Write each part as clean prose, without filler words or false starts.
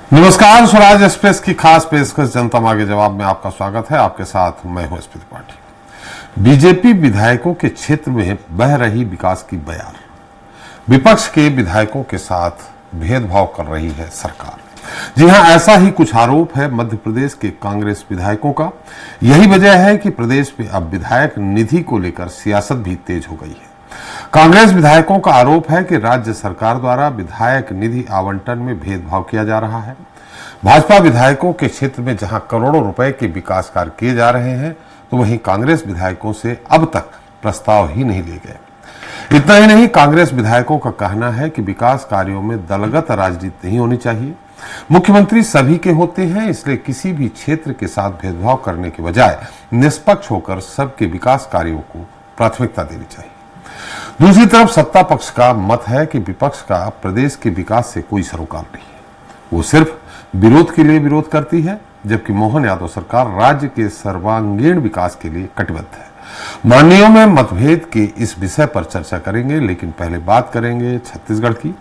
नमस्कार, स्वराज एक्सप्रेस की खास पेशकश जनता मांगे जवाब में आपका स्वागत है। आपके साथ मैं हूं एसपी त्रिपाठी। बीजेपी विधायकों के क्षेत्र में बह रही विकास की बयार, विपक्ष के विधायकों के साथ भेदभाव कर रही है सरकार। जी हां, ऐसा ही कुछ आरोप है मध्य प्रदेश के कांग्रेस विधायकों का। यही वजह है कि प्रदेश में अब विधायक निधि को लेकर सियासत भी तेज हो गई है। कांग्रेस विधायकों का आरोप है कि राज्य सरकार द्वारा विधायक निधि आवंटन में भेदभाव किया जा रहा है। भाजपा विधायकों के क्षेत्र में जहां करोड़ों रुपए के विकास कार्य किए जा रहे हैं, तो वहीं कांग्रेस विधायकों से अब तक प्रस्ताव ही नहीं लिए गए। इतना ही नहीं, कांग्रेस विधायकों का कहना है कि विकास कार्यों में दलगत राजनीति नहीं होनी चाहिए। मुख्यमंत्री सभी के होते हैं, इसलिए किसी भी क्षेत्र के साथ भेदभाव करने के बजाय निष्पक्ष होकर सबके विकास कार्यों को प्राथमिकता देनी चाहिए। दूसरी तरफ सत्ता पक्ष का मत है कि विपक्ष का प्रदेश के विकास से कोई सरोकार नहीं है, वो सिर्फ विरोध के लिए विरोध करती है, जबकि मोहन यादव सरकार राज्य के सर्वांगीण विकास के लिए कटिबद्ध है। माननीयों में मतभेद के इस विषय पर चर्चा करेंगे, लेकिन पहले बात करेंगे छत्तीसगढ़ की,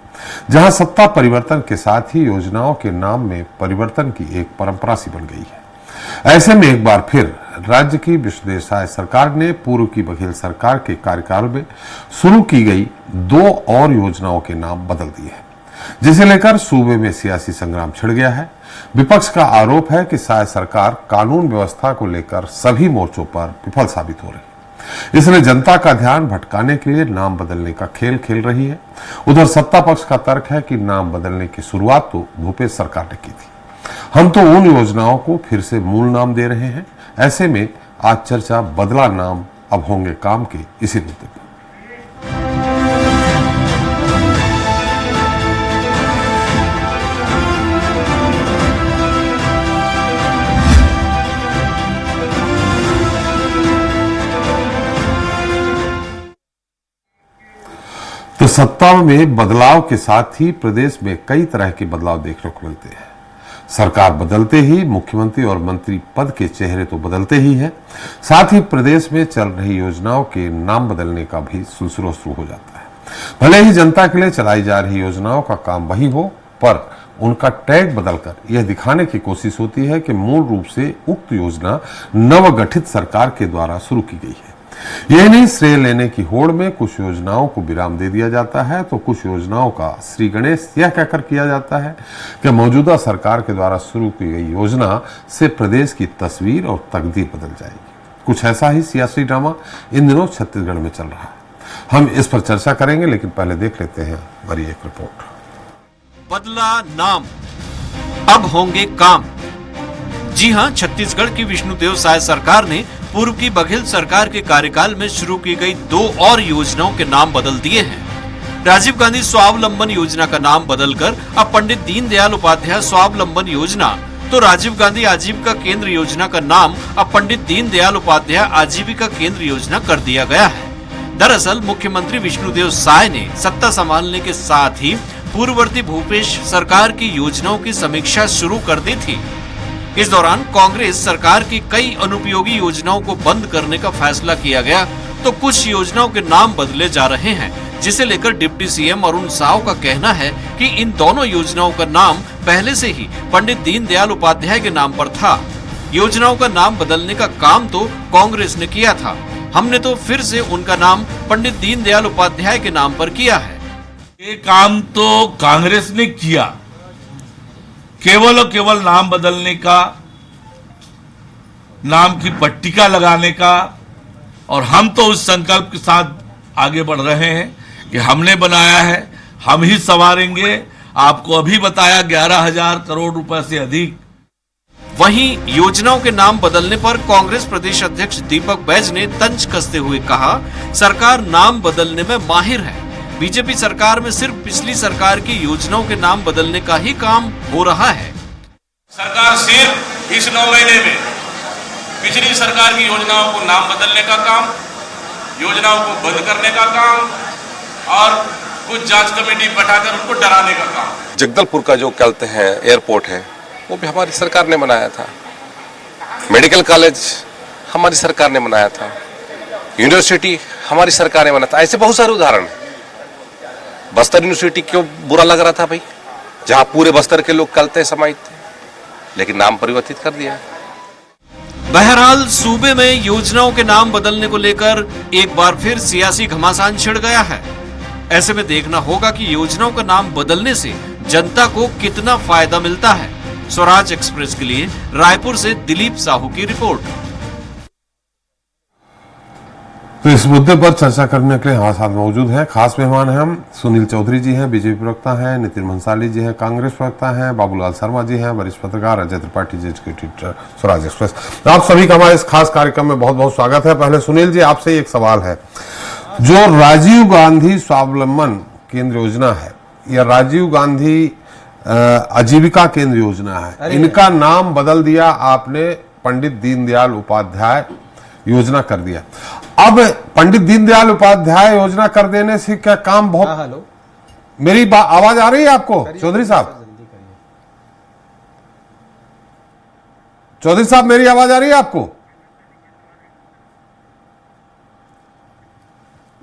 जहां सत्ता परिवर्तन के साथ ही योजनाओं के नाम में परिवर्तन की एक परंपरा सी बन गई है। ऐसे में एक बार फिर राज्य की विष्णुदेव साय सरकार ने पूर्व की बघेल सरकार के कार्यकाल में शुरू की गई 2 और योजनाओं के नाम बदल दिए हैं, जिसे लेकर सूबे में सियासी संग्राम छिड़ गया है। विपक्ष का आरोप है कि साय सरकार कानून व्यवस्था को लेकर सभी मोर्चों पर विफल साबित हो रही है, इसलिए जनता का ध्यान भटकाने के लिए नाम बदलने का खेल खेल रही है। उधर सत्ता पक्ष का तर्क है कि नाम बदलने की शुरुआत तो भूपेश सरकार ने की थी, हम तो उन योजनाओं को फिर से मूल नाम दे रहे हैं। ऐसे में आज चर्चा बदला नाम अब होंगे काम के इसी मुद्दे पर। तो सत्ता में बदलाव के साथ ही प्रदेश में कई तरह के बदलाव देखने को मिलते हैं। सरकार बदलते ही मुख्यमंत्री और मंत्री पद के चेहरे तो बदलते ही हैं, साथ ही प्रदेश में चल रही योजनाओं के नाम बदलने का भी सिलसिला शुरू हो जाता है। भले ही जनता के लिए चलाई जा रही योजनाओं का काम वही हो, पर उनका टैग बदलकर यह दिखाने की कोशिश होती है कि मूल रूप से उक्त योजना नवगठित सरकार के द्वारा शुरू की गई है। यही नहीं, श्रेय लेने की होड़ में कुछ योजनाओं को विराम दे दिया जाता है, तो कुछ योजनाओं का श्री गणेश यह कहकर किया जाता है कि मौजूदा सरकार के द्वारा शुरू की गई योजना से प्रदेश की तस्वीर और तकदीर बदल जाएगी। कुछ ऐसा ही सियासी ड्रामा इन दिनों छत्तीसगढ़ में चल रहा है। हम इस पर चर्चा करेंगे, लेकिन पहले देख लेते हैं हमारी एक रिपोर्ट। बदला नाम, अब होंगे काम। जी हां, छत्तीसगढ़ की विष्णुदेव साय सरकार ने पूर्व की बघेल सरकार के कार्यकाल में शुरू की गई 2 और योजनाओं के नाम बदल दिए हैं। राजीव गांधी स्वावलंबन योजना का नाम बदलकर अब पंडित दीनदयाल उपाध्याय स्वावलंबन योजना, तो राजीव गांधी आजीविका केंद्र योजना का नाम अब पंडित दीनदयाल उपाध्याय आजीविका केंद्र योजना कर दिया गया है। दरअसल मुख्यमंत्री विष्णुदेव साय ने सत्ता संभालने के साथ ही पूर्ववर्ती भूपेश सरकार की योजनाओं की समीक्षा शुरू कर दी थी। इस दौरान कांग्रेस सरकार की कई अनुपयोगी योजनाओं को बंद करने का फैसला किया गया, तो कुछ योजनाओं के नाम बदले जा रहे हैं, जिसे लेकर डिप्टी सीएम अरुण साव का कहना है कि इन दोनों योजनाओं का नाम पहले से ही पंडित दीनदयाल उपाध्याय के नाम पर था। योजनाओं का नाम बदलने का काम तो कांग्रेस ने किया था, हमने तो फिर से उनका नाम पंडित दीनदयाल उपाध्याय के नाम पर किया है। ये काम तो कांग्रेस ने किया, केवल और केवल नाम बदलने का, नाम की पट्टिका लगाने का, और हम तो उस संकल्प के साथ आगे बढ़ रहे हैं कि हमने बनाया है, हम ही संवारेंगे। आपको अभी बताया 11,000 करोड़ रुपए से अधिक। वहीं योजनाओं के नाम बदलने पर कांग्रेस प्रदेश अध्यक्ष दीपक बैज ने तंज कसते हुए कहा, सरकार नाम बदलने में माहिर है। बीजेपी सरकार में सिर्फ पिछली सरकार की योजनाओं के नाम बदलने का ही काम हो रहा है। सरकार सिर्फ इस 9 महीने में पिछली सरकार की योजनाओं को नाम बदलने का काम, योजनाओं को बंद करने का काम और कुछ जांच कमेटी बैठाकर उनको डराने का काम। जगदलपुर का जो कहते हैं एयरपोर्ट है, वो भी हमारी सरकार ने बनाया था। मेडिकल कॉलेज हमारी सरकार ने बनाया था। यूनिवर्सिटी हमारी सरकार ने बनाया था। ऐसे बहुत सारे उदाहरण हैं। बस्तर यूनिवर्सिटी क्यों बुरा लग रहा था भाई? जहां पूरे बस्तर के लोग कल तय समाहित थे, लेकिन नाम परिवर्तित कर दिया। बहरहाल सूबे में योजनाओं के नाम बदलने को लेकर एक बार फिर सियासी घमासान छिड़ गया है। ऐसे में देखना होगा कि योजनाओं का नाम बदलने से जनता को कितना फायदा मिलता है। स्वराज एक्सप्रेस के लिए रायपुर से दिलीप साहू की रिपोर्ट। तो इस मुद्दे पर चर्चा करने के लिए हमारे साथ मौजूद हैं खास मेहमान हैं हम। सुनील चौधरी जी हैं, बीजेपी प्रवक्ता हैं, नितिन भंसाली जी हैं, कांग्रेस प्रवक्ता हैं, बाबूलाल शर्मा जी हैं, वरिष्ठ पत्रकार अजय त्रिपाठी जी, एडिटर स्वराज एक्सप्रेस। तो आप सभी का हमारे इस खास कार्यक्रम में बहुत बहुत स्वागत है। पहले सुनील जी, आपसे एक सवाल है, जो राजीव गांधी स्वावलंबन केंद्र योजना है या राजीव गांधी आजीविका केंद्र योजना है, इनका नाम बदल दिया आपने, पंडित दीनदयाल उपाध्याय योजना कर दिया। अब पंडित दीनदयाल उपाध्याय योजना कर देने से क्या काम बहुत हेलो, मेरी आवाज आ रही है आपको चौधरी साहब? चौधरी साहब, मेरी आवाज आ रही है आपको?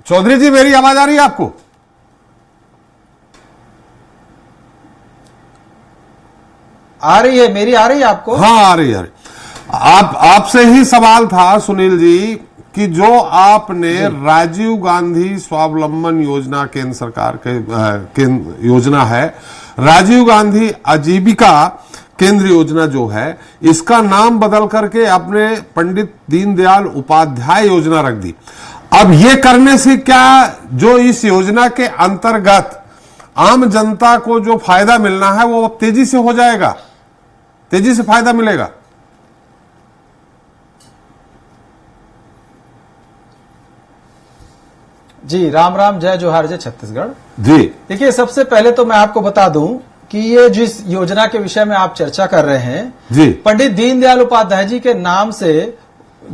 चौधरी जी, मेरी आवाज आ रही है आपको? आ रही है, मेरी आ रही है आपको? हाँ, आ रही है। आपसे ही सवाल था सुनील जी कि जो आपने राजीव गांधी स्वावलंबन योजना केंद्र सरकार के योजना है, राजीव गांधी आजीविका केंद्र योजना जो है, इसका नाम बदल करके आपने पंडित दीनदयाल उपाध्याय योजना रख दी। अब ये करने से क्या जो इस योजना के अंतर्गत आम जनता को जो फायदा मिलना है वो अब तेजी से हो जाएगा, तेजी से फायदा मिलेगा? जी, राम राम, जय जोहार, जय छत्तीसगढ़ जी। देखिए, सबसे पहले तो मैं आपको बता दूं कि ये जिस योजना के विषय में आप चर्चा कर रहे हैं जी, पंडित दीनदयाल उपाध्याय जी के नाम से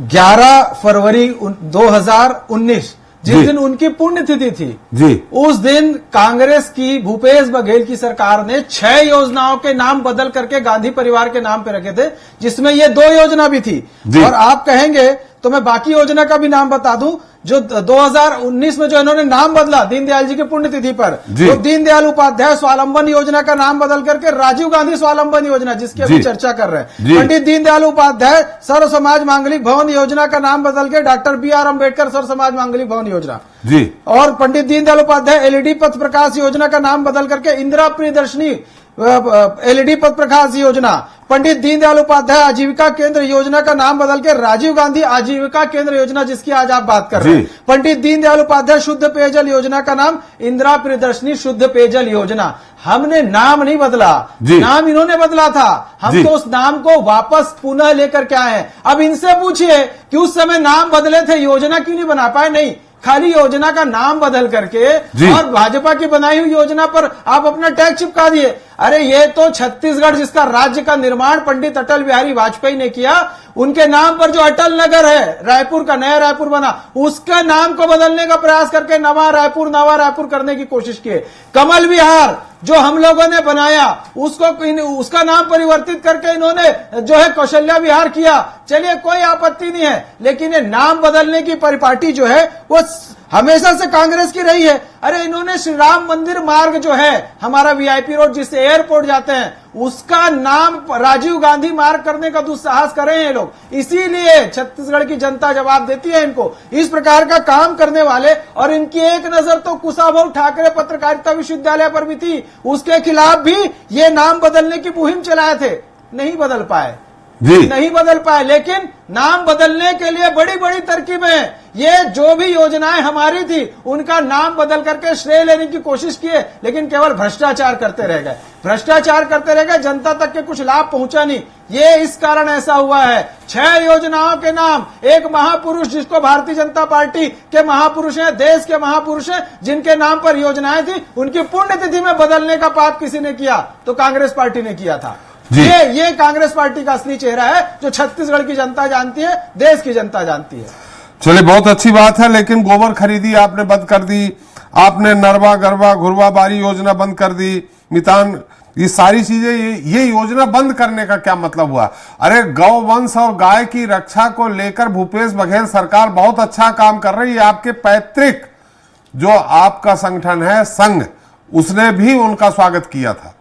11 फरवरी 2019 जिस दिन उनकी पुण्यतिथि थी जी, उस दिन कांग्रेस की भूपेश बघेल की सरकार ने 6 योजनाओं के नाम बदल करके गांधी परिवार के नाम पे रखे थे, जिसमें ये 2 योजना भी थी। और आप कहेंगे तो मैं बाकी योजना का भी नाम बता दूं, जो 2019 में जो इन्होंने नाम बदला दीनदयाल जी की पुण्यतिथि पर, तो दीनदयाल उपाध्याय स्वावलंबन योजना का नाम बदल करके राजीव गांधी स्वावलंबन योजना, जिसकी अभी चर्चा कर रहे हैं, पंडित दीनदयाल उपाध्याय सर्व समाज मांगलिक भवन योजना का नाम बदल के डॉक्टर BR अम्बेडकर सर्व समाज मांगलिक भवन योजना जी, और पंडित दीनदयाल उपाध्याय LED पथ प्रकाश योजना का नाम बदल करके इंदिरा प्रियदर्शनी LED पथ प्रकाश योजना, पंडित दीनदयाल उपाध्याय आजीविका केंद्र योजना का नाम बदल के राजीव गांधी आजीविका केंद्र योजना, जिसकी आज आप बात कर रहे हैं, पंडित दीनदयाल उपाध्याय शुद्ध पेयजल योजना का नाम इंदिरा प्रियदर्शनी शुद्ध पेयजल योजना। हमने नाम नहीं बदला, नाम इन्होंने बदला था, हम तो उस नाम को वापस पुनः लेकर के आए हैं। अब इनसे पूछिए कि उस समय नाम बदले थे, योजना क्यों नहीं बना पाए? नहीं, खाली योजना का नाम बदल करके और भाजपा की बनाई हुई योजना पर आप अपना टैग चिपका दिए। अरे ये तो छत्तीसगढ़, जिसका राज्य का निर्माण पंडित अटल बिहारी वाजपेयी ने किया, उनके नाम पर जो अटल नगर है, रायपुर का नया रायपुर बना, उसका नाम को बदलने का प्रयास करके नवा रायपुर करने की कोशिश की। कमल विहार जो हम लोगों ने बनाया, उसका नाम परिवर्तित करके इन्होंने जो है कौशल्या विहार किया। चलिए, कोई आपत्ति नहीं है, लेकिन ये नाम बदलने की परिपाटी जो है वो हमेशा से कांग्रेस की रही है। अरे इन्होंने श्री राम मंदिर मार्ग जो है हमारा VIP रोड, जिससे एयरपोर्ट जाते हैं, उसका नाम राजीव गांधी मार्ग करने का दुस्साहस कर रहे हैं लोग। इसीलिए छत्तीसगढ़ की जनता जवाब देती है इनको। इस प्रकार का काम करने वाले, और इनकी एक नजर तो कुशाभाऊ ठाकरे पत्रकारिता विश्वविद्यालय पर भी थी, उसके खिलाफ भी ये नाम बदलने की मुहिम चलाए थे, नहीं बदल पाए नहीं बदल पाए। लेकिन नाम बदलने के लिए बड़ी बड़ी तरकीबें, ये जो भी योजनाएं हमारी थी उनका नाम बदल करके श्रेय लेने की कोशिश किए, लेकिन केवल भ्रष्टाचार करते रह गए, जनता तक के कुछ लाभ पहुंचा नहीं। ये इस कारण ऐसा हुआ है। 6 योजनाओं के नाम, एक महापुरुष जिसको भारतीय जनता पार्टी के महापुरुष हैं, देश के महापुरुष हैं, जिनके नाम पर योजनाएं थी, उनकी पुण्यतिथि में बदलने का पाप किसी ने किया तो कांग्रेस पार्टी ने किया था। ये कांग्रेस पार्टी का असली चेहरा है, जो छत्तीसगढ़ की जनता जानती है, देश की जनता जानती है। चलिए, बहुत अच्छी बात है, लेकिन गोबर खरीदी आपने बंद कर दी, आपने नरवा गरबा घुरवा बारी योजना बंद कर दी, मितान, ये सारी चीजें, ये योजना बंद करने का क्या मतलब हुआ? अरे गौवंश और गाय की रक्षा को लेकर भूपेश बघेल सरकार बहुत अच्छा काम कर रही है। आपके पैतृक जो आपका संगठन है संघ, उसने भी उनका स्वागत किया था।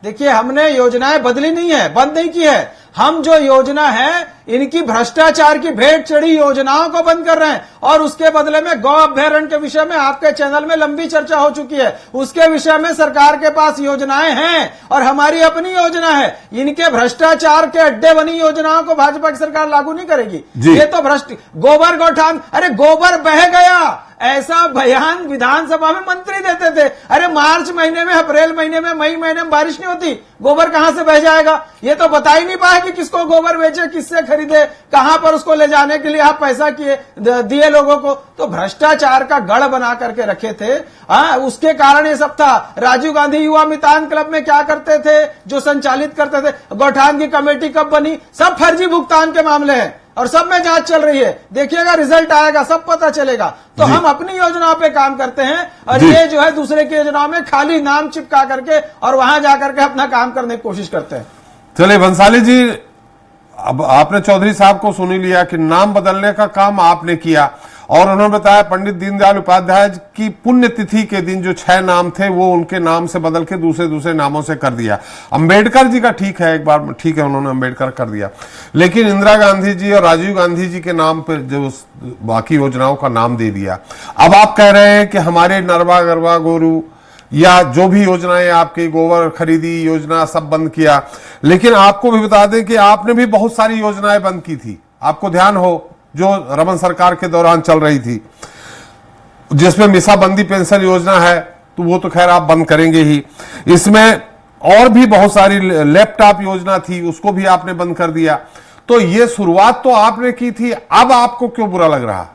देखिए, हमने योजनाएं बदली नहीं है, बंद नहीं की है। हम जो योजना है इनकी भ्रष्टाचार की भेंट चढ़ी योजनाओं को बंद कर रहे हैं, और उसके बदले में गौ अभ्यारण्य के विषय में आपके चैनल में लंबी चर्चा हो चुकी है। उसके विषय में सरकार के पास योजनाएं हैं और हमारी अपनी योजना है। इनके भ्रष्टाचार के अड्डे बनी योजनाओं को भाजपा की सरकार लागू नहीं करेगी। ये तो भ्रष्ट गोबर गौठान, अरे गोबर बह गया, ऐसा बयान विधानसभा में मंत्री देते थे। अरे मार्च महीने में, अप्रैल महीने में, मई महीने में बारिश नहीं होती, गोबर कहां से बह जाएगा? ये तो बता ही नहीं पाए कि किसको गोबर बेचे, किससे खरीदे, कहां पर उसको ले जाने के लिए आप पैसा दिए लोगों को। तो भ्रष्टाचार का गढ़ बना करके रखे थे। उसके कारण ये सब था। राजीव गांधी युवा मितान क्लब में क्या करते थे, जो संचालित करते थे, गौठान की कमेटी कब बनी, सब फर्जी भुगतान के मामले हैं और सब में जांच चल रही है। देखिएगा, रिजल्ट आएगा, सब पता चलेगा। तो हम अपनी योजनाओं पे काम करते हैं और ये जो है दूसरे की योजनाओं में खाली नाम चिपका करके और वहां जाकर के अपना काम करने की कोशिश करते हैं। चलिए भंसाली जी, अब आपने चौधरी साहब को सुन ही लिया कि नाम बदलने का काम आपने किया, और उन्होंने बताया पंडित दीनदयाल उपाध्याय की पुण्यतिथि के दिन जो 6 नाम थे वो उनके नाम से बदल के दूसरे नामों से कर दिया। अंबेडकर जी का ठीक है, एक बार ठीक है, उन्होंने अंबेडकर कर दिया, लेकिन इंदिरा गांधी जी और राजीव गांधी जी के नाम पर जो बाकी योजनाओं का नाम दे दिया। अब आप कह रहे हैं कि हमारे नरवा गरवा गोरू या जो भी योजनाएं आपकी, गोबर खरीदी योजना, सब बंद किया। लेकिन आपको भी बता दें कि आपने भी बहुत सारी योजनाएं बंद की थी, आपको ध्यान हो, जो रमन सरकार के दौरान चल रही थी, जिसमें मिसाबंदी पेंशन योजना है, तो वो तो खैर आप बंद करेंगे ही। इसमें और भी बहुत सारी लैपटॉप योजना थी, उसको भी आपने बंद कर दिया। तो ये शुरुआत तो आपने की थी, अब आपको क्यों बुरा लग रहा?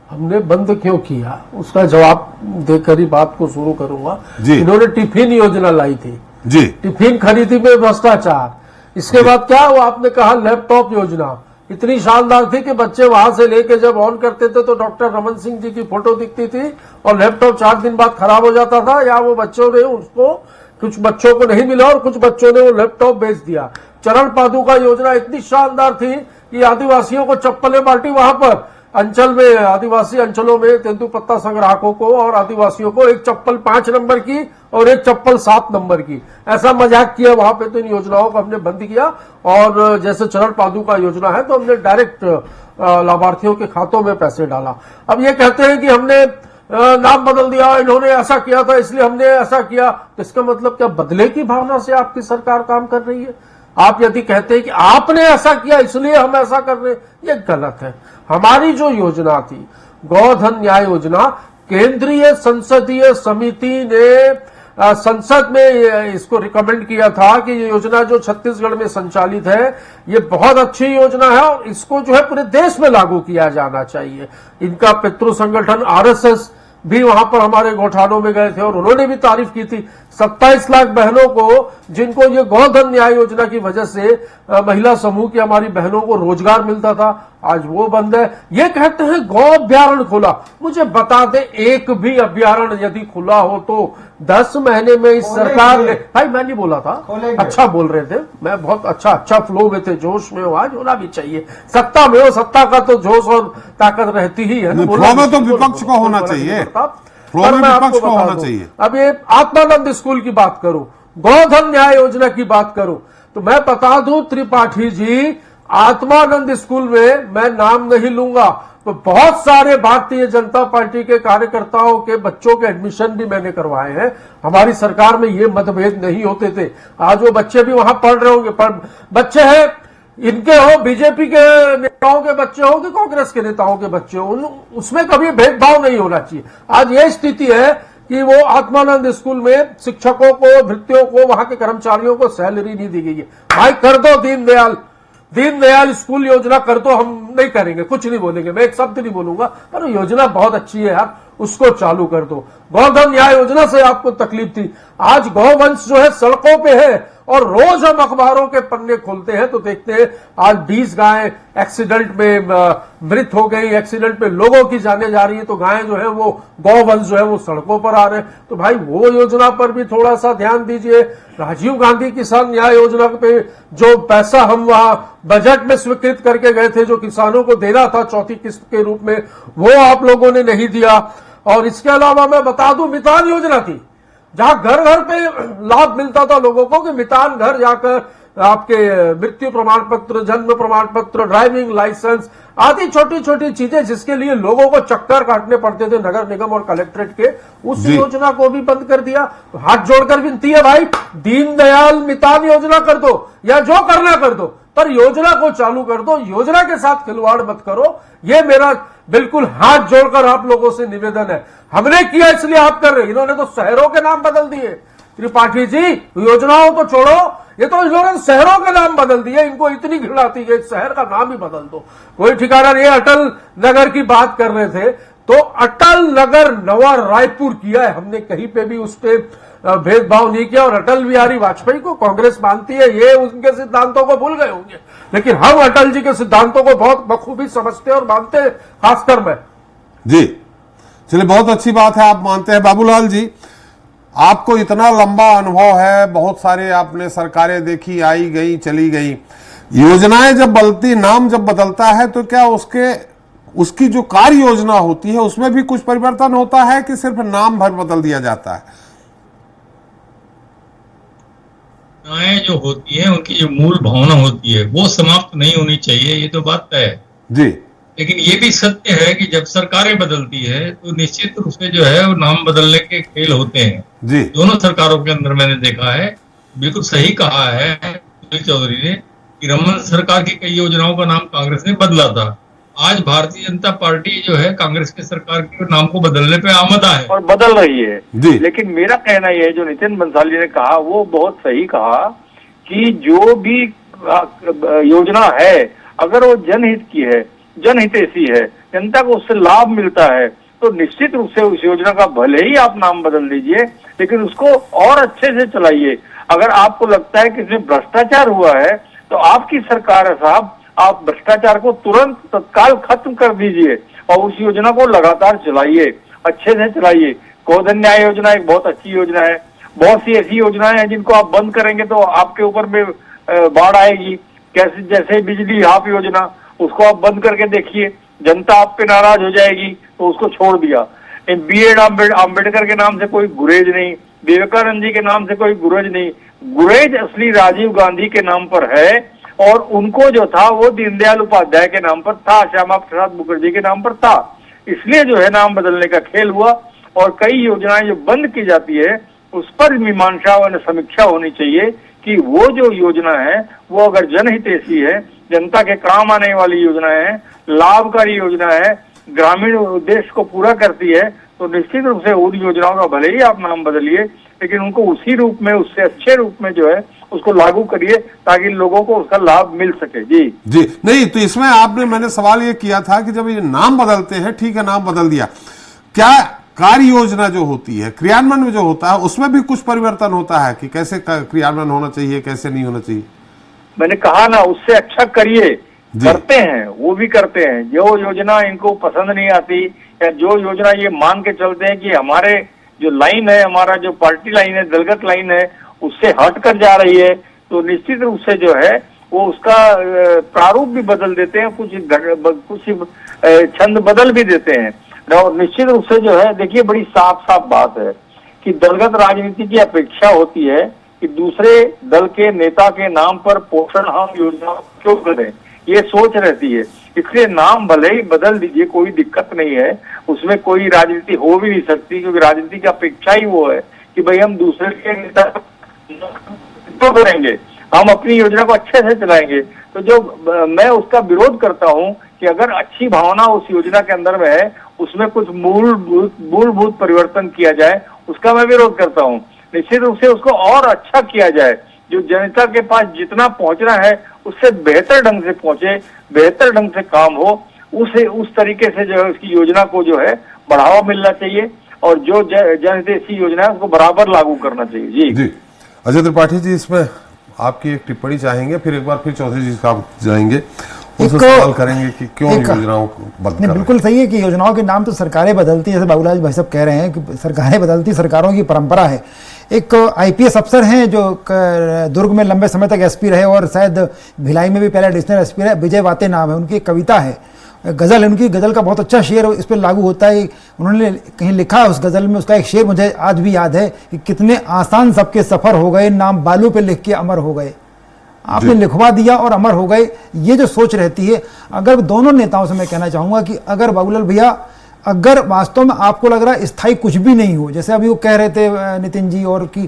हमने बंद क्यों किया, उसका जवाब देकर ही बात को शुरू करूंगा। जी। इन्होंने टिफिन योजना लाई थी जी, टिफिन खरीदी में भ्रष्टाचार। इसके बाद क्या वो आपने कहा लैपटॉप योजना, इतनी शानदार थी कि बच्चे वहां से लेके जब ऑन करते थे तो डॉक्टर रमन सिंह जी की फोटो दिखती थी और लैपटॉप 4 दिन बाद खराब हो जाता था, या वो बच्चों ने उसको, कुछ बच्चों को नहीं मिला और कुछ बच्चों ने वो लैपटॉप बेच दिया। चरण पादुका योजना इतनी शानदार थी कि आदिवासियों को चप्पलें बांटी, वहां पर अंचल में, आदिवासी अंचलों में तेंदुपत्ता संग्राहकों को और आदिवासियों को एक चप्पल 5 नंबर की और एक चप्पल 7 नंबर की, ऐसा मजाक किया वहां पे। तो इन योजनाओं को हमने बंद किया, और जैसे चरण पादुका योजना है तो हमने डायरेक्ट लाभार्थियों के खातों में पैसे डाला। अब ये कहते हैं कि हमने नाम बदल दिया, इन्होंने ऐसा किया था इसलिए हमने ऐसा किया, तो इसका मतलब क्या बदले की भावना से आपकी सरकार काम कर रही है? आप यदि कहते हैं कि आपने ऐसा किया इसलिए हम ऐसा कर रहे हैं, ये गलत है। हमारी जो योजना थी गोधन न्याय योजना, केंद्रीय संसदीय समिति ने संसद में इसको रिकमेंड किया था कि ये योजना जो छत्तीसगढ़ में संचालित है ये बहुत अच्छी योजना है और इसको जो है पूरे देश में लागू किया जाना चाहिए। इनका पितृ संगठन आरएसएस भी वहां पर हमारे गौठानों में गए थे और उन्होंने भी तारीफ की थी। 27 लाख बहनों को, जिनको ये गोधन न्याय योजना की वजह से महिला समूह की हमारी बहनों को रोजगार मिलता था, आज वो बंद है। ये कहते हैं गौ अभ्यारण्य खोला, मुझे बता दे एक भी अभ्यारण्य यदि खुला हो तो 10 महीने में इस सरकार ने, भाई मैं नहीं बोला था, अच्छा बोल रहे थे, मैं बहुत अच्छा फ्लो में थे, जोश में हो, आज होना भी चाहिए। सत्ता में हो, सत्ता का तो जोश और ताकत रहती ही है। फ्लो में तो विपक्ष को होना चाहिए, फ्लो में विपक्ष को होना चाहिए। अब ये आत्मानंद स्कूल की बात करूं, गोधन न्याय योजना की बात करूं, तो मैं बता दूं त्रिपाठी जी, आत्मानंद स्कूल में मैं नाम नहीं लूंगा, तो बहुत सारे भारतीय जनता पार्टी के कार्यकर्ताओं के बच्चों के एडमिशन भी मैंने करवाए हैं। हमारी सरकार में ये मतभेद नहीं होते थे। आज वो बच्चे भी वहां पढ़ रहे होंगे, पर बच्चे हैं इनके हो, बीजेपी के नेताओं के बच्चे हो कि कांग्रेस के नेताओं के बच्चे हो, उसमें कभी भेदभाव नहीं होना चाहिए। आज ये स्थिति है कि वो आत्मानंद स्कूल में शिक्षकों को, भृत्यों को, वहां के कर्मचारियों को सैलरी नहीं दी गई है। भाई कर दो दीनदयाल स्कूल योजना कर दो, हम नहीं करेंगे, कुछ नहीं बोलेंगे, मैं एक शब्द नहीं बोलूंगा, पर योजना बहुत अच्छी है यार, उसको चालू कर दो। गोधन न्याय योजना से आपको तकलीफ थी, आज गौवंश जो है सड़कों पे है और रोज हम अखबारों के पन्ने खोलते हैं तो देखते हैं आज 20 गायें एक्सीडेंट में मृत हो गई, एक्सीडेंट में लोगों की जाने जा रही है, तो गायें जो है वो गौवंश जो है वो सड़कों पर आ रहे हैं। तो भाई वो योजना पर भी थोड़ा सा ध्यान दीजिए। राजीव गांधी किसान न्याय योजना पे जो पैसा हम वहां बजट में स्वीकृत करके गए थे, जो किसानों को देना था चौथी किस्त के रूप में, वो आप लोगों ने नहीं दिया। और इसके अलावा मैं बता दूं, मितान योजना थी, जहां घर घर पे लाभ मिलता था लोगों को कि मितान घर जाकर आपके मृत्यु प्रमाण पत्र, जन्म प्रमाण पत्र, ड्राइविंग लाइसेंस आदि छोटी छोटी चीजें जिसके लिए लोगों को चक्कर काटने पड़ते थे नगर निगम और कलेक्ट्रेट के, उस योजना को भी बंद कर दिया। तो हाथ जोड़कर विनती है भाई, दीनदयाल मितान योजना कर दो या जो करना कर दो, पर योजना को चालू कर दो, योजना के साथ खिलवाड़ मत करो। ये मेरा बिल्कुल हाथ जोड़कर आप लोगों से निवेदन है। हमने किया इसलिए आप कर रहे, इन्होंने तो शहरों के नाम बदल दिए। त्रिपाठी जी, योजनाओं तो छोड़ो, ये तो इन्होंने शहरों के नाम बदल दिए। इनको इतनी घृणा आती है, शहर का नाम ही बदल दो, कोई ठिकाना नहीं। अटल नगर की बात कर रहे थे तो अटल नगर नवा रायपुर किया है हमने, कहीं पे भी उस पर भेदभाव नहीं किया। और अटल बिहारी वाजपेयी को कांग्रेस मानती है, ये उनके सिद्धांतों को भूल गए होंगे, लेकिन हम अटल जी के सिद्धांतों को बहुत बखूबी समझते और मानते हैं, खासकर मैं। जी चलिए, बहुत अच्छी बात है, आप मानते हैं। बाबूलाल जी, आपको इतना लंबा अनुभव है, बहुत सारे आपने सरकारें देखी, आई गई चली गई, योजनाएं जब बदलती, नाम जब बदलता है तो क्या उसकी जो कार्य योजना होती है उसमें भी कुछ परिवर्तन होता है कि सिर्फ नाम भर बदल दिया जाता है? योजनाएं जो होती है उनकी जो मूल भावना होती है वो समाप्त नहीं होनी चाहिए, ये तो बात तय है जी। लेकिन ये भी सत्य है कि जब सरकारें बदलती है तो निश्चित रूप से जो है वो नाम बदलने के खेल होते हैं जी। दोनों सरकारों के अंदर मैंने देखा है। बिल्कुल सही कहा है सुनील चौधरी ने कि रमन सरकार की कई योजनाओं का नाम कांग्रेस ने बदला था। आज भारतीय जनता पार्टी जो है कांग्रेस के सरकार के नाम को बदलने पे आमदा है और बदल रही है जी। लेकिन मेरा कहना यह है, जो नितिन बंसाली ने कहा वो बहुत सही कहा कि जो भी योजना है अगर वो जनहित की है, जनहितैषी है, जनता को उससे लाभ मिलता है, तो निश्चित रूप से उस योजना का भले ही आप नाम बदल दीजिए लेकिन उसको और अच्छे से चलाइए। अगर आपको लगता है कि इसमें भ्रष्टाचार हुआ है तो आपकी सरकार है साहब, आप भ्रष्टाचार को तुरंत तत्काल खत्म कर दीजिए और उस योजना को लगातार चलाइए, अच्छे से चलाइए। गोधन न्याय योजना एक बहुत अच्छी योजना है। बहुत सी ऐसी योजनाएं हैं जिनको आप बंद करेंगे तो आपके ऊपर में बाढ़ आएगी। कैसे, जैसे बिजली हाफ योजना, उसको आप बंद करके देखिए, जनता आप पे नाराज हो जाएगी, तो उसको छोड़ दिया। B.एड अम्बेडकर के नाम से कोई गुरेज नहीं, विवेकानंद जी के नाम से कोई गुरेज नहीं। गुरेज असली राजीव गांधी के नाम पर है और उनको जो था वो दीनदयाल उपाध्याय के नाम पर था, श्यामा प्रसाद मुखर्जी के नाम पर था। इसलिए जो है नाम बदलने का खेल हुआ और कई योजनाएं जो बंद की जाती है उस पर मीमांसा और समीक्षा होनी चाहिए कि वो जो योजना है वो अगर जनहितैषी है, जनता के काम आने वाली योजना है, लाभकारी योजना है, ग्रामीण उद्देश्य को पूरा करती है, तो निश्चित रूप से उन योजनाओं का भले ही आप नाम बदलिए लेकिन उनको उसी रूप में, उससे अच्छे रूप में जो है उसको लागू करिए ताकि लोगों को उसका लाभ मिल सके। जी जी नहीं, तो इसमें मैंने सवाल ये किया था कि जब ये नाम बदलते हैं, ठीक है नाम बदल दिया, क्या कार्य योजना जो होती है, क्रियान्वयन में जो होता है उसमें भी कुछ परिवर्तन होता है कि कैसे क्रियान्वयन होना चाहिए, कैसे नहीं होना चाहिए? मैंने कहा ना, उससे अच्छा करिए, करते हैं, वो भी करते हैं। जो योजना इनको पसंद नहीं आती या जो योजना ये मान के चलते हैं कि हमारे जो लाइन है, हमारा जो पार्टी लाइन है, दलगत लाइन है, उससे हट कर जा रही है, तो निश्चित रूप से जो है वो उसका प्रारूप भी बदल देते हैं, कुछ छंद बदल भी देते हैं। और निश्चित रूप से जो है देखिए, बड़ी साफ साफ बात है कि दलगत राजनीति की अपेक्षा होती है कि दूसरे दल के नेता के नाम पर पोषण हम योजना क्यों करें, ये सोच रहती है। इसलिए नाम भले ही बदल दीजिए, कोई दिक्कत नहीं है, उसमें कोई राजनीति हो भी नहीं सकती, क्योंकि राजनीति की अपेक्षा ही वो है कि भाई हम दूसरे के नेता क्यों करेंगे, हम अपनी योजना को अच्छे से चलाएंगे। तो जो मैं उसका विरोध करता हूं कि अगर अच्छी भावना उस योजना के अंदर में है, उसमें कुछ मूलभूत परिवर्तन किया जाए, उसका मैं विरोध करता हूं। निश्चित रूप से उसको और अच्छा किया जाए, जो जनता के पास जितना पहुंचना है उससे बेहतर ढंग से पहुंचे, बेहतर ढंग से काम हो, उस तरीके से जो है उसकी योजना को जो है बढ़ावा मिलना चाहिए और जो जनहितैषी योजना है उसको बराबर लागू करना चाहिए। जी अजय त्रिपाठी जी, इसमें आपकी एक टिप्पणी चाहेंगे, फिर एक बार फिर चौधरी जी का जाएंगे, उनसे सवाल करेंगे कि क्यों योजनाओं को बदल कर। बिल्कुल सही है कि योजनाओं के नाम तो सरकारें बदलती है, जैसे बाबूलाल भाई साहब कह रहे हैं कि सरकारें बदलती, सरकारों की परंपरा है। एक आईपीएस अफसर हैं जो दुर्ग में लंबे समय तक एसपी रहे और शायद भिलाई में भी पहले एडिशनल एसपी रहे, विजय वाते नाम है, उनकी एक कविता है, गज़ल है उनकी, गज़ल का बहुत अच्छा शेर इस पर लागू होता है। उन्होंने कहीं लिखा है उस गज़ल में, उसका एक शेर मुझे आज भी याद है कि कितने आसान सबके सफ़र हो गए, नाम बालू पे लिख के अमर हो गए। आपने लिखवा दिया और अमर हो गए, ये जो सोच रहती है। अगर दोनों नेताओं से मैं कहना चाहूँगा कि अगर बाबूलाल भैया, अगर वास्तव में आपको लग रहा है स्थायी कुछ भी नहीं हो, जैसे अभी वो कह रहे थे नितिन जी और कि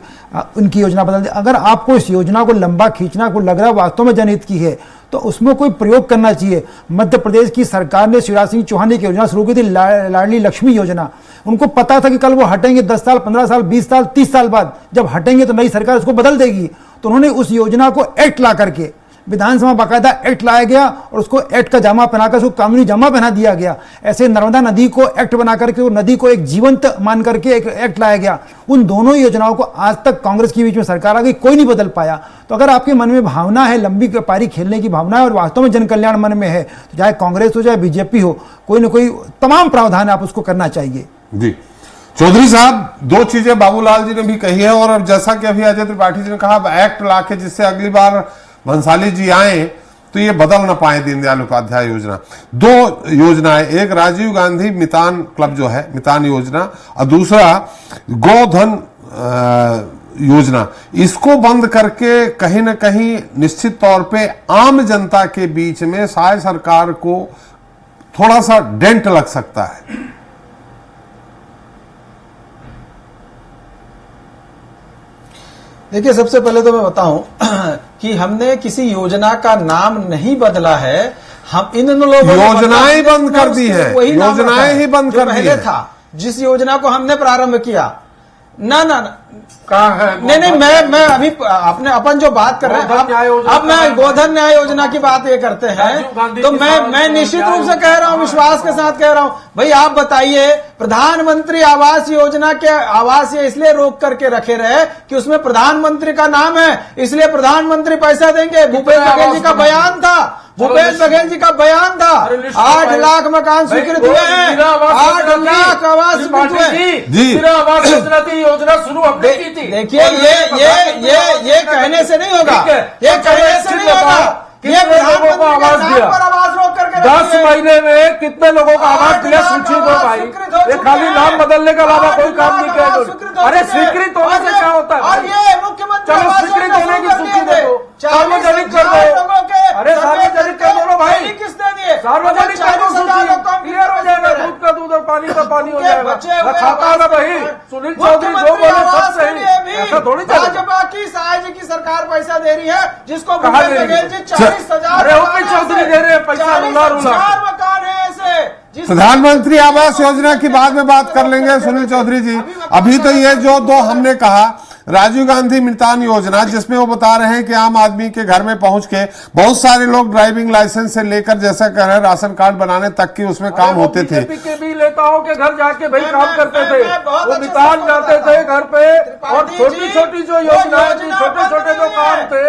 उनकी योजना बदल दे, अगर आपको इस योजना को लंबा खींचना को लग रहा है वास्तव में जनहित की है, तो उसमें कोई प्रयोग करना चाहिए। मध्य प्रदेश की सरकार ने शिवराज सिंह चौहान की योजना शुरू की थी, लाडली लक्ष्मी योजना। उनको पता था कि कल वो हटेंगे 10 साल, 15 साल, 20 साल, 30 साल बाद, जब हटेंगे तो नई सरकार उसको बदल देगी। तो उन्होंने उस योजना को एक्ट ला करके, विधानसभा बाकायदा एक्ट लाया गया और उसको एक्ट का जामा पहनाकर उसको कानूनी जामा पहना दिया गया। ऐसे नर्मदा नदी को एक्ट बना करके, वो नदी को एक जीवंत मान करके एक एक्ट लाया गया। उन दोनों योजनाओं को आज तक कांग्रेस के बीच में सरकार आ गई, कोई नहीं बदल पाया। तो अगर आपके मन में भावना है, लंबी पारी खेलने की भावना है और वास्तव में जन कल्याण मन में है, तो चाहे कांग्रेस हो चाहे बीजेपी हो, कोई ना कोई तमाम प्रावधान आप उसको करना चाहिए। जी चौधरी साहब, दो चीजें बाबूलाल जी ने भी कही है और जैसा कि अभी अजय त्रिपाठी जी ने कहा, एक्ट लाके जिससे अगली बार भंसाली जी आए तो ये बदल ना पाए दीनदयाल उपाध्याय योजना। दो योजनाएं, एक राजीव गांधी मितान क्लब जो है, मितान योजना, और दूसरा गोधन योजना। इसको बंद करके कहीं ना कहीं निश्चित तौर पे आम जनता के बीच में शायद सरकार को थोड़ा सा डेंट लग सकता है। देखिए, सबसे पहले तो मैं बताऊं कि हमने किसी योजना का नाम नहीं बदला है। हम इन लोगों ने योजनाएं बंद कर दी है, योजनाएं ही बंद कर दी है। था जिस योजना को हमने प्रारंभ किया ना कहाँ है? नहीं, मैं अभी अपने अपन जो बात कर रहे हैं, अब मैं गोधन न्याय योजना की बात ये करते हैं, तो मैं निश्चित रूप से कह रहा हूँ, विश्वास के साथ कह रहा हूँ, भाई आप बताइए, प्रधानमंत्री आवास योजना के आवास ये इसलिए रोक करके रखे रहे कि उसमें प्रधानमंत्री का नाम है, इसलिए प्रधानमंत्री पैसा देंगे। भूपेश बघेल जी का बयान था, भूपेश बघेल जी का बयान था, 8 लाख मकान स्वीकृत हुए हैं, 8 लाख आवास स्वीकृत हुए। आवास योजना की योजना शुरू हमने की थी। देखिए, ये कहने से नहीं होगा, ये कहने से नहीं होगा। ये लोगों को आवाज दिया, आवाज रोक करके 10 महीने में कितने लोगों को आवाज दिया? सूची दो भाई, ये खाली नाम बदलने के अलावा कोई काम नहीं किया। अरे स्वीकृत होने से क्या होता है? और ये मुख्यमंत्री चलो स्वीकृत होने की सूची दे दो, सार्वजनिक कर दो। अरे सार्वजनिक कर दो भाई, किसने दिए? सार्वजनिक कर दो सूची, क्लियर हो जाएगा। दूध का दूध और पानी का पानी हो जाएगा। खाता ना भाई, सुनील चौधरी जो बोले सब सही, ऐसा थोड़ी चलेगा। भाजपा की साइज की सरकार पैसा दे रही है, जिसको भूपेश बघेल जी 40,000 अरे उनकी चौधरी दे रहे हैं पैसा, रुला मकान है ऐसे। प्रधानमंत्री आवास योजना की बाद में बात कर लेंगे सुनील चौधरी जी। अभी तो ये जो दो हमने कहा, राजीव गांधी मितान योजना, जिसमें वो बता रहे हैं कि आम आदमी के घर में पहुंच के बहुत सारे लोग ड्राइविंग लाइसेंस से लेकर जैसा कह रहे हैं राशन कार्ड बनाने तक की उसमें काम होते थे। के भी नेताओं के घर जाके भाई काम करते थे, वो मितान जाते थे घर पे, और छोटी छोटी जो योजनाएं थी, छोटे छोटे जो काम थे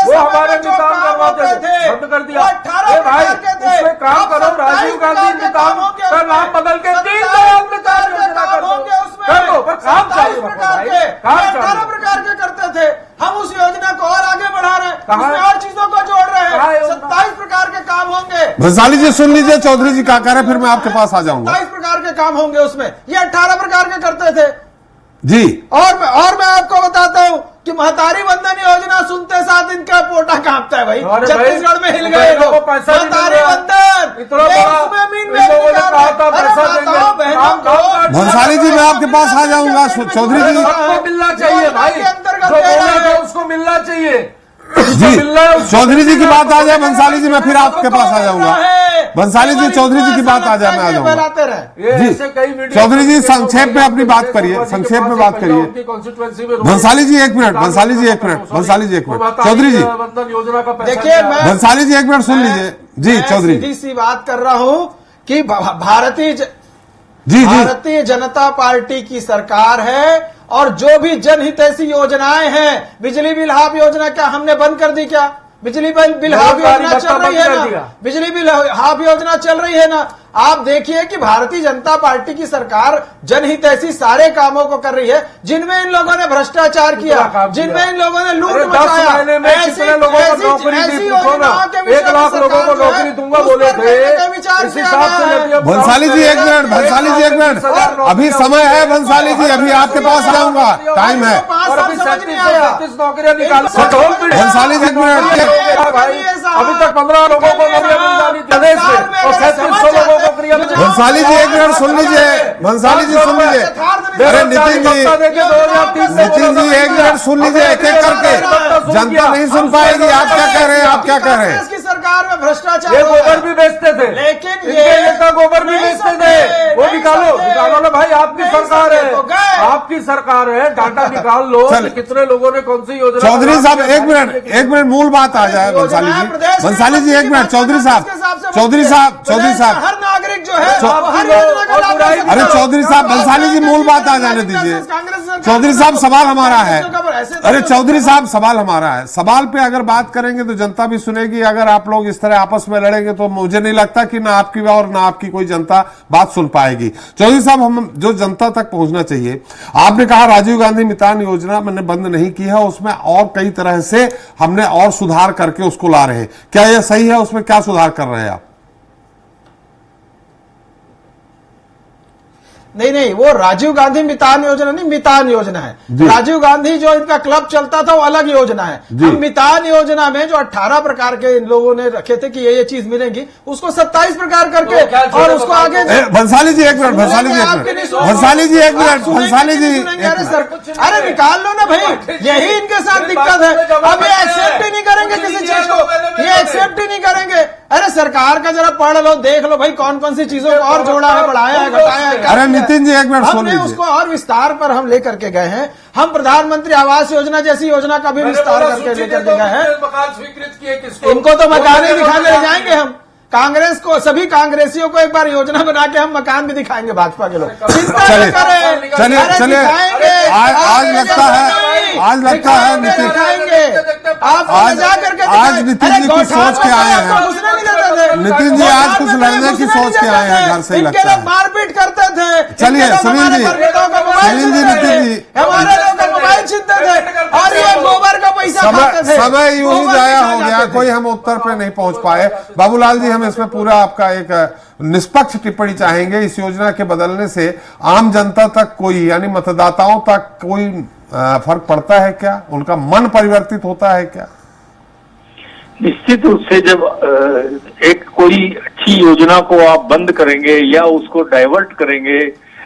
वो हमारे मितान करवाते थे, बंद कर दिया। भाई उसमें काम करो, राजीव गांधी मितान का नाम बदल के दीनदयाल मितान योजना कर दो, पर काम चाहिए भाई, काम चाहिए। प्रकार के करते थे, हम उस योजना को और आगे बढ़ा रहे हैं, उसमें और चीजों को जोड़ रहे हैं। 27 प्रकार के काम होंगे। भंसाली जी सुन लीजिए चौधरी जी क्या कह रहे हैं, फिर मैं आपके पास आ जाऊंगा। 27 प्रकार के काम होंगे उसमें, ये 18 प्रकार के करते थे जी। और मैं आपको बताता हूँ कि महतारी बंधन योजना सुनते साथ इनका पोटा कांपता है भाई। छत्तीसगढ़ में हिल गए लोग, महतारी बंधन, भंसाली जी मैं आपके पास आ जाऊंगा। चौधरी जी सबको मिलना चाहिए भाई, जो बोला था उसको मिलना चाहिए जी। चौधरी जी की बात आ जाए भंसाली जी, मैं फिर आपके पास आ जाऊंगा। भंसाली जी चौधरी जी की बात आ जाए, मैं आ जाऊंगा जी। चौधरी जी संक्षेप में अपनी बात करिए, संक्षेप में बात करिए। भंसाली जी 1 मिनट, भंसाली जी 1 मिनट, भंसाली जी 1 मिनट, चौधरी जी देखिए, भंसाली जी 1 मिनट सुन लीजिए जी। चौधरी सीधी सी बात कर रहा हूँ कि भारतीय जनता पार्टी की सरकार है, और जो भी जनहितैषी योजनाएं हैं, बिजली बिल हाफ योजना क्या हमने बंद कर दी? क्या बिजली बिल हाफ योजना चल रही है ना? बिजली बिल हाफ योजना चल रही है ना? आप देखिए कि भारतीय जनता पार्टी की सरकार जनहित ऐसी सारे कामों को कर रही है जिनमें इन लोगों ने भ्रष्टाचार किया, जिनमें इन लोगों ने लूट मचाया। 10 महीने में कितने लोगों को नौकरी दी? पूछो ना। 1 लाख लोगों को नौकरी दूंगा बोले थे, इस हिसाब से। भंसाली जी एक मिनट, भंसाली जी एक मिनट, अभी समय है भंसाली जी, अभी आपके पास आऊंगा, टाइम है। 37 नौकरियां निकाल भंसाली जी एक मिनट, अभी तक 15 लोगों को नौकरियां मिल जानी प्रदेश में और 3700 लोगों को नौकरियां मिल जानी। भंसाली जी एक मिनट सुन लीजिए, भंसाली जी सुन लीजिए। अरे नितिन जी एक मिनट सुन लीजिए, एक एक करके, जनता नहीं सुन पाएगी। आप क्या कह रहे हैं, आप क्या कह रहे हैं? इसकी सरकार में भ्रष्टाचार, ये गोबर भी बेचते थे, लेकिन ये नेता गोबर भी बेचते थे। वो निकालो ना भाई, आपकी सरकार है, आपकी सरकार है, डाटा निकाल लो कितने लोगों ने कौन सी योजना। चौधरी साहब एक मिनट मूल बात आ जाए। भंसाली जी एक मिनट, चौधरी साहब हर नागरिक जो है हर योजना का लाभ। अरे चौधरी साहब, भंसाली जी मूल बात आ जाने दीजिए। चौधरी साहब सवाल हमारा है, अरे चौधरी साहब सवाल हमारा है, सवाल पे अगर बात करेंगे तो जनता भी सुनेगी। अगर आप लोग इस तरह आपस में लड़ेंगे तो मुझे नहीं लगता कि ना आपकी और ना आपकी कोई जनता बात सुन पाएगी। चौधरी साहब, हम जो जनता तक पहुंचना चाहिए, आपने कहा राजीव गांधी मितान योजना मैंने बंद नहीं की है, उसमें और कई तरह से हमने और सुधार करके उसको ला रहे हैं, क्या यह सही है? उसमें क्या सुधार कर रहे हैं आप? नहीं, वो राजीव गांधी मितान योजना नहीं, मितान योजना है। राजीव गांधी जो इनका क्लब चलता था वो अलग योजना है। हम मितान योजना में जो 18 प्रकार के इन लोगों ने रखे थे कि ये चीज मिलेंगी, उसको 27 प्रकार करके और उसको आगे। भंसाली जी एक मिनट, भंसाली जी एक मिनट, भंसाली जी अरे निकाल लो ना भाई, यही इनके साथ दिक्कत है। अब ये एक्सेप्ट ही नहीं करेंगे किसी चीज को, ये एक्सेप्ट ही नहीं करेंगे। अरे सरकार का जरा पढ़ लो, देख लो भाई कौन कौन सी चीजों को और जोड़ा है, बढ़ाया है, घटाया है। अरे नितिन जी एक मिनट सुन लीजिए, हमने उसको और विस्तार पर हम लेकर के गए हैं। हम प्रधानमंत्री आवास योजना जैसी योजना का भी विस्तार करके लेकर के गए हैं। मकान स्वीकृत किए किसको? इनको तो मकान ही दिखाने ले जाएंगे हम। कांग्रेस को, सभी कांग्रेसियों को एक बार योजना बना के हम मकान भी दिखाएंगे भाजपा के लोग। चलिए आज लगता है नितिन, आज नितिन जी कुछ सोच के आए हैं। नितिन जी आज कुछ लड़ने की सोच के आए हैं घर से ही लगता है। मारपीट करते थे। चलिए सुनील जी, नितिन जी, हमारे लोग मोबाइल छीनते थे और ये गोबर का पैसा खाते थे। समय यूं ही जाया हो गया, कोई हम उत्तर पे नहीं पहुंच पाए। बाबूलाल जी, हम इसमें पूरा आपका एक निष्पक्ष टिप्पणी चाहेंगे। इस योजना के बदलने से आम जनता तक कोई, यानी मतदाताओं तक कोई फर्क पड़ता है क्या? उनका मन परिवर्तित होता है क्या? निश्चित रूप से जब एक कोई अच्छी योजना को आप बंद करेंगे या उसको डाइवर्ट करेंगे,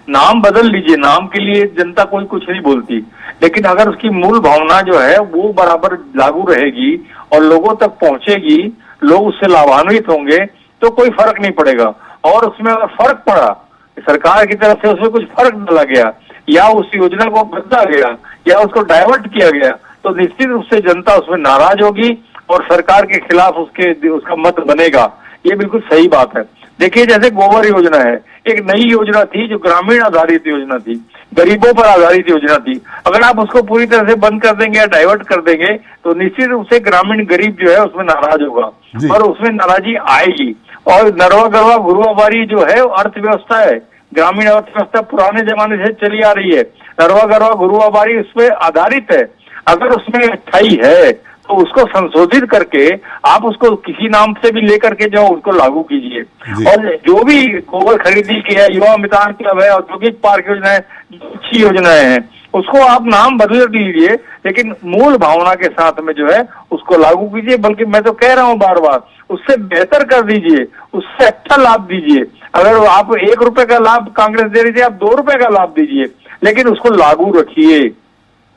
नाम बदल लीजिए, नाम के लिए जनता कोई कुछ नहीं बोलती, लेकिन अगर उसकी मूल भावना जो है वो बराबर लागू रहेगी और लोगों तक पहुंचेगी, लोग उससे लाभान्वित होंगे, तो कोई फर्क नहीं पड़ेगा। और उसमें अगर फर्क पड़ा, सरकार की तरफ से उसमें कुछ फर्क डाला गया या उस योजना को बदला गया या उसको डाइवर्ट किया गया, तो निश्चित रूप से जनता उसमें नाराज होगी और सरकार के खिलाफ उसका मत बनेगा। ये बिल्कुल सही बात है। देखिए, जैसे गोबर योजना है, एक नई योजना थी जो ग्रामीण आधारित योजना थी, गरीबों पर आधारित योजना थी। अगर आप उसको पूरी तरह से बंद कर देंगे या डाइवर्ट कर देंगे तो निश्चित रूप से ग्रामीण गरीब जो है उसमें नाराज होगा और उसमें नाराजगी आएगी। और नरवा गरवा गुरुआबारी जो है अर्थव्यवस्था है, ग्रामीण अर्थव्यवस्था पुराने जमाने से चली आ रही है। नरवा गरवा गुरुआबारी उस पर आधारित है। अगर उसमें अच्छाई है तो उसको संशोधित करके आप उसको किसी नाम से भी लेकर के जाओ, उसको लागू कीजिए। और जो भी गोबर खरीदी की है, युवा मितान क्लब है, औद्योगिक पार्क योजना है, अच्छी योजनाएं हैं, उसको आप नाम बदल दीजिए, लेकिन मूल भावना के साथ में जो है उसको लागू कीजिए। बल्कि मैं तो कह रहा हूं बार बार, उससे बेहतर कर दीजिए, उससे अच्छा लाभ दीजिए। अगर आप 1 रुपए का लाभ कांग्रेस दे रही थी, आप 2 रुपए का लाभ दीजिए, लेकिन उसको लागू रखिए।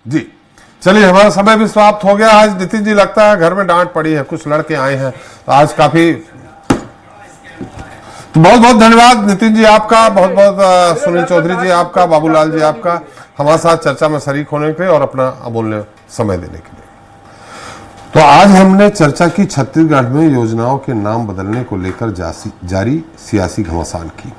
जी चलिए, हमारा समय भी समाप्त हो गया। आज नितिन जी लगता है घर में डांट पड़ी है, कुछ लड़के आए हैं तो आज काफी, तो बहुत बहुत धन्यवाद नितिन जी आपका, बहुत बहुत सुनील चौधरी जी आपका, बाबूलाल जी आपका, हमारे साथ चर्चा में शरीक होने के लिए और अपना अमूल्य समय देने के लिए। तो आज हमने चर्चा की छत्तीसगढ़ में योजनाओं के नाम बदलने को लेकर जारी सियासी घमासान की।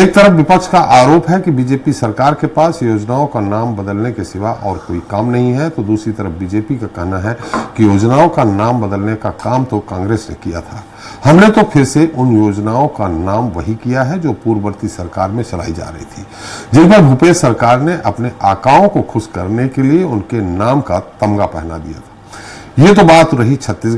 एक तरफ विपक्ष का आरोप है कि बीजेपी सरकार के पास योजनाओं का नाम बदलने के सिवा और कोई काम नहीं है, तो दूसरी तरफ बीजेपी का कहना है कि योजनाओं का नाम बदलने का काम तो कांग्रेस ने किया था, हमने तो फिर से उन योजनाओं का नाम वही किया है जो पूर्ववर्ती सरकार में चलाई जा रही थी, जिन पर भूपेश सरकार ने अपने आकाओं को खुश करने के लिए उनके नाम का तमगा पहना दिया था। ये तो बात रही छत्तीसगढ़